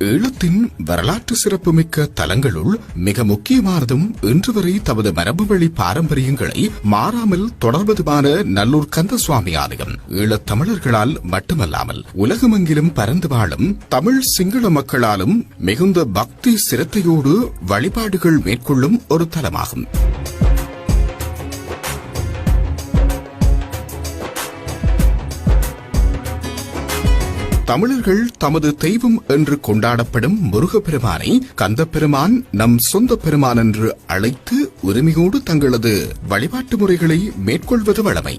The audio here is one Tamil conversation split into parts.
ஈழத்தின் வரலாற்று சிறப்புமிக்க தலங்களுள் மிக முக்கியமானதும் இன்று வரை தமது மரபுவழி பாரம்பரியங்களை மாறாமல் தொடர்வதுமான நல்லூர் கந்தசுவாமி ஆலயம் ஈழத் தமிழர்களால் மட்டுமல்லாமல் உலகமெங்கிலும் பரந்து வாழும் தமிழ் சிங்கள மக்களாலும் மிகுந்த பக்தி சிரத்தையோடு வழிபாடுகள் மேற்கொள்ளும் ஒரு தலமாகும். தமிழர்கள் தமது தெய்வம் என்று கொண்டாடப்படும் முருகப்பெருமானை கந்தப்பெருமான் நம் சொந்த பெருமான் என்று அழைத்து உரிமையோடு தங்களது வழிபாட்டு முறைகளை மேற்கொள்வது வழமை.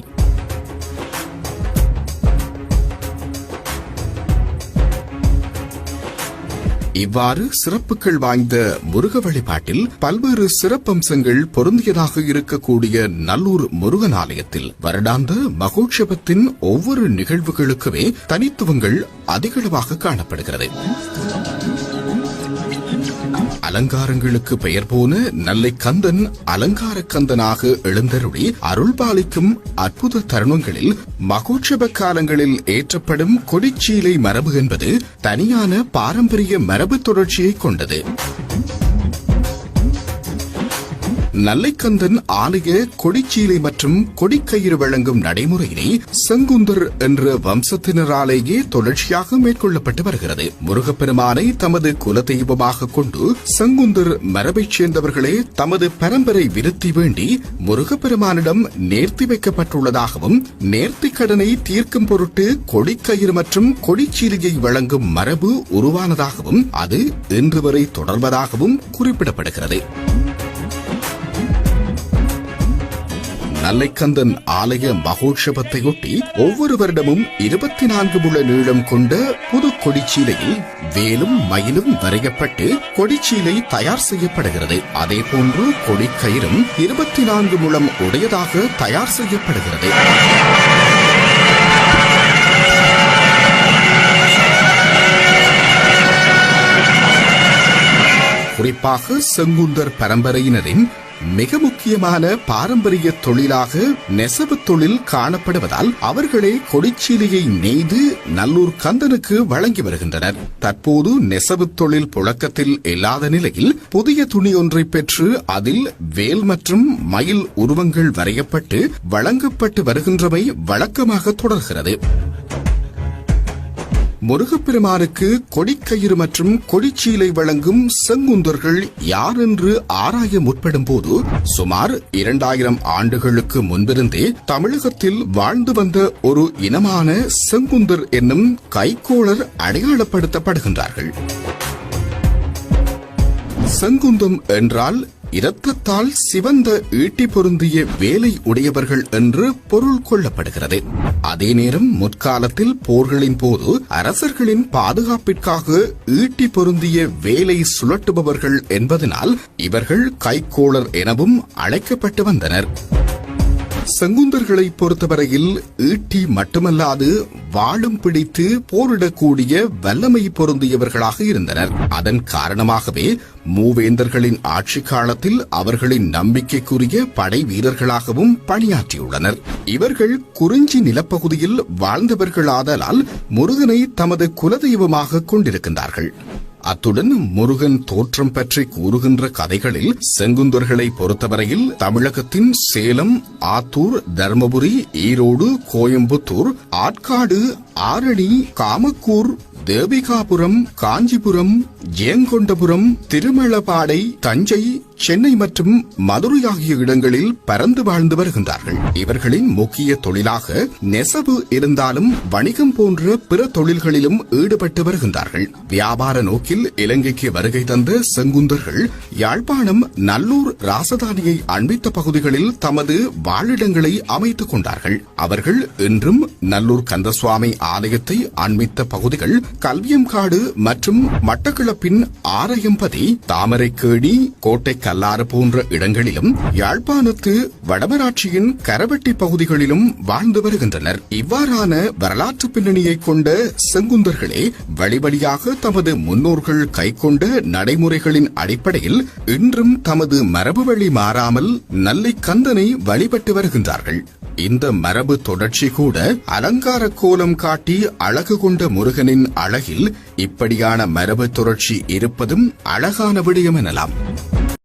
இவ்வாறு சிறப்புகள் வாய்ந்த முருக வழிபாட்டில் பல்வேறு சிறப்பம்சங்கள் பொருந்தியதாக இருக்கக்கூடிய நல்லூர் முருகன் ஆலயத்தில் வருடாந்த மகோற்சவத்தின் ஒவ்வொரு நிகழ்வுகளுக்குமே தனித்துவங்கள் அதிகளவாக காணப்படுகிறது. அலங்காரங்களுக்கு பெயர் போன நல்லை கந்தன் அலங்கார கந்தனாக எழுந்தருளி அருள்பாலிக்கும் அற்புத தருணங்களில் மகோற்சவ காலங்களில் ஏற்றப்படும் கொடிச்சீலை மரபு என்பது தனியான பாரம்பரிய மரபு தொடர்ச்சியை கொண்டது. நல்லைக்கந்தன் ஆலய கொடிச்சீலை மற்றும் கொடிக்கயிறு வழங்கும் நடைமுறையினை செங்குந்தர் என்ற வம்சத்தினராலேயே தொடர்ச்சியாக மேற்கொள்ளப்பட்டு வருகிறது. முருகப்பெருமானை தமது குலதெய்வமாக கொண்டு செங்குந்தர் மரபைச் சேர்ந்தவர்களே தமது பரம்பரை விருத்தி வேண்டி முருகப்பெருமானிடம் நேர்த்தி வைக்கப்பட்டுள்ளதாகவும் நேர்த்திக் கடனை தீர்க்கும் பொருட்டு கொடிக்கயிறு மற்றும் கொடிச்சீலையை வழங்கும் மரபு உருவானதாகவும் அது இன்று வரை தொடர்வதாகவும் குறிப்பிடப்படுகிறது. நல்லைக்கந்தன் ஆலய மகோற்சவத்தையொட்டி ஒவ்வொரு வருடமும் 24 முழ நீளம் கொண்ட புது கொடிச்சீலையில் வேலும் மயிலும் வரையப்பட்டு கொடிச்சீலை தயார் செய்யப்படுகிறது. அதேபோன்று கொடிக்கயிறும் 24 முழம் உடையதாக தயார் செய்யப்படுகிறது. குறிப்பாக செங்குந்தர் பரம்பரையினரின் மிக முக்கியமான பாரம்பரிய தொழிலாக நெசவு தொழில் காணப்படுவதால் அவர்களே கொடிச்சீலையை நெய்து நல்லூர் கந்தனுக்கு வழங்கி வருகின்றனர். தற்போது நெசவு தொழில் புழக்கத்தில் இல்லாத நிலையில் புதிய துணி ஒன்றை பெற்று அதில் வேல் மற்றும் மயில் உருவங்கள் வரையப்பட்டு வழங்கப்பட்டு வருகின்றமை வழக்கமாக தொடர்கிறது. முருகப்பெருமானுக்கு கொடிக்கயிறு மற்றும் கொடிச்சீலை வழங்கும் செங்குந்தர்கள் யார் என்று ஆராய முற்படும் போது சுமார் 2000 ஆண்டுகளுக்கு முன்பிருந்தே தமிழகத்தில் வாழ்ந்து வந்த ஒரு இனமான செங்குந்தர் என்னும் கைக்கோளர் அடையாளப்படுத்தப்படுகின்றார்கள். செங்குந்தம் என்றால் இரத்தத்தால் சிவந்த ஈட்டி பொருந்திய வேலை உடையவர்கள் என்று பொருள் கொள்ளப்படுகிறது. அதே நேரம் முற்காலத்தில் போர்களின் போது அரசர்களின் பாதுகாப்பிற்காக ஈட்டி பொருந்திய வேலை சுழட்டுபவர்கள் என்பதனால் இவர்கள் கைக்கோளர் எனவும் அழைக்கப்பட்டு வந்தனர். செங்குந்தர்களை பொறுத்தவரையில் ஈட்டி மட்டுமல்லாது வாளும் பிடித்து போரிடக்கூடிய வல்லமை பொருந்தியவர்களாக இருந்தனர். அதன் காரணமாகவே மூவேந்தர்களின் ஆட்சி காலத்தில் அவர்களின் நம்பிக்கைக்குரிய படை வீரர்களாகவும் பணியாற்றியுள்ளனர். இவர்கள் குறிஞ்சி நிலப்பகுதியில் வாழ்ந்தவர்களாதலால் முருகனை தமது குலதெய்வமாக கொண்டிருக்கின்றார்கள். அத்துடன் முருகன் தோற்றம் பற்றி கூறுகின்ற கதைகளில் செங்குந்தர்களை பொறுத்தவரையில் தமிழகத்தின் சேலம், ஆத்தூர், தர்மபுரி, ஈரோடு, கோயம்புத்தூர், ஆற்காடு, ஆரணி, காமக்கூர், தேவிகாபுரம், காஞ்சிபுரம், ஜெயங்கொண்டபுரம், திருமலபாடை, தஞ்சை, சென்னை மற்றும் மதுரை ஆகிய இடங்களில் பறந்து வாழ்ந்து வருகின்றார்கள். இவர்களின் முக்கிய தொழிலாக நெசவு இருந்தாலும் வணிகம் போன்ற பிற தொழில்களிலும் ஈடுபட்டு வருகின்றார்கள். வியாபார நோக்கில் இலங்கைக்கு வருகை தந்த செங்குந்தர்கள் யாழ்ப்பாணம், நல்லூர், ராசதானியை அண்மித்த பகுதிகளில் தமது வாழிடங்களை அமைத்துக் கொண்டார்கள். அவர்கள் இன்றும் நல்லூர் கந்தசுவாமி ஆலயத்தை அண்மித்த பகுதிகள் கல்வியம்காடு மற்றும் மட்டக்களப்பின் ஆரையம்பதி, தாமரைக்கேணி, கோட்டை கல்லாறு போன்ற இடங்களிலும் யாழ்ப்பாணத்து வடமராட்சியின் கரவெட்டி பகுதிகளிலும் வாழ்ந்து வருகின்றனர். இவ்வாறான வரலாற்று பின்னணியை கொண்ட செங்குந்தர்களே வழிவழியாக தமது முன்னோர்கள் கைக்கொண்ட நடைமுறைகளின் அடிப்படையில் இன்றும் தமது மரபு வழி மாறாமல் நல்லை கந்தனை வழிபட்டு வருகின்றார்கள். இந்த மரபு தொடர்ச்சி கூட அலங்கார கோலம் காட்டி அழகு கொண்ட முருகனின் அழகில் இப்படியான மரபு தொடர்ச்சி இருப்பதும் அழகான விடயம் எனலாம்.